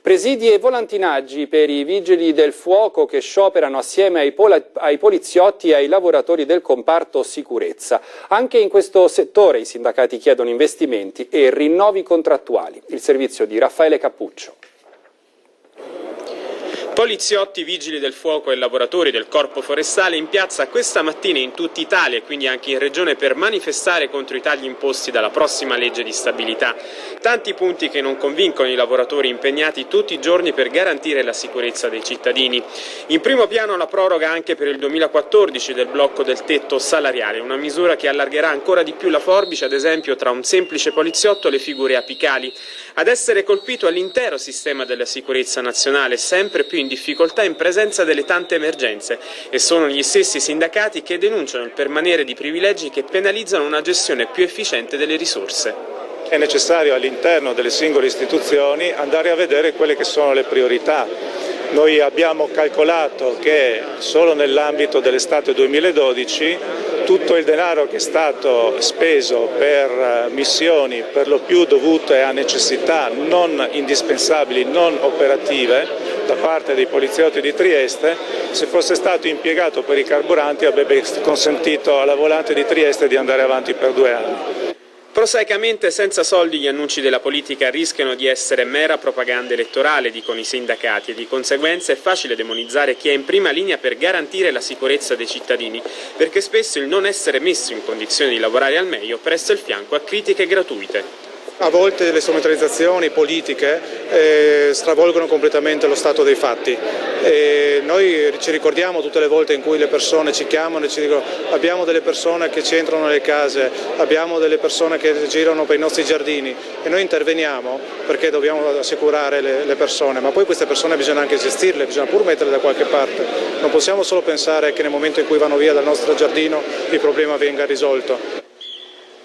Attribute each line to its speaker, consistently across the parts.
Speaker 1: Presidi e volantinaggi per i vigili del fuoco che scioperano assieme ai poliziotti e ai lavoratori del comparto sicurezza. Anche in questo settore i sindacati chiedono investimenti e rinnovi contrattuali. Il servizio di Raffaele Cappuccio.
Speaker 2: Poliziotti, vigili del fuoco e lavoratori del corpo forestale in piazza questa mattina in tutta Italia e quindi anche in regione per manifestare contro i tagli imposti dalla prossima legge di stabilità. Tanti punti che non convincono i lavoratori impegnati tutti i giorni per garantire la sicurezza dei cittadini. In primo piano la proroga anche per il 2014 del blocco del tetto salariale, una misura che allargherà ancora di più la forbice, ad esempio tra un semplice poliziotto e le figure apicali. Ad essere colpito l'intero sistema della sicurezza nazionale, sempre più in difficoltà in presenza delle tante emergenze, e sono gli stessi sindacati che denunciano il permanere di privilegi che penalizzano una gestione più efficiente delle risorse.
Speaker 3: È necessario all'interno delle singole istituzioni andare a vedere quelle che sono le priorità. Noi abbiamo calcolato che solo nell'ambito dell'estate 2012 tutto il denaro che è stato speso per missioni per lo più dovute a necessità non indispensabili, non operative, da parte dei poliziotti di Trieste, se fosse stato impiegato per i carburanti avrebbe consentito alla Volante di Trieste di andare avanti per 2 anni.
Speaker 2: Prosaicamente, senza soldi gli annunci della politica rischiano di essere mera propaganda elettorale, dicono i sindacati, e di conseguenza è facile demonizzare chi è in prima linea per garantire la sicurezza dei cittadini, perché spesso il non essere messo in condizione di lavorare al meglio presta il fianco a critiche gratuite.
Speaker 4: A volte le strumentalizzazioni politiche stravolgono completamente lo stato dei fatti. Noi ci ricordiamo tutte le volte in cui le persone ci chiamano e ci dicono abbiamo delle persone che ci entrano nelle case, abbiamo delle persone che girano per i nostri giardini, e noi interveniamo perché dobbiamo assicurare le persone, ma poi queste persone bisogna anche gestirle, bisogna pur metterle da qualche parte. Non possiamo solo pensare che nel momento in cui vanno via dal nostro giardino il problema venga risolto.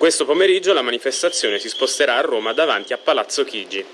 Speaker 2: Questo pomeriggio la manifestazione si sposterà a Roma davanti a Palazzo Chigi.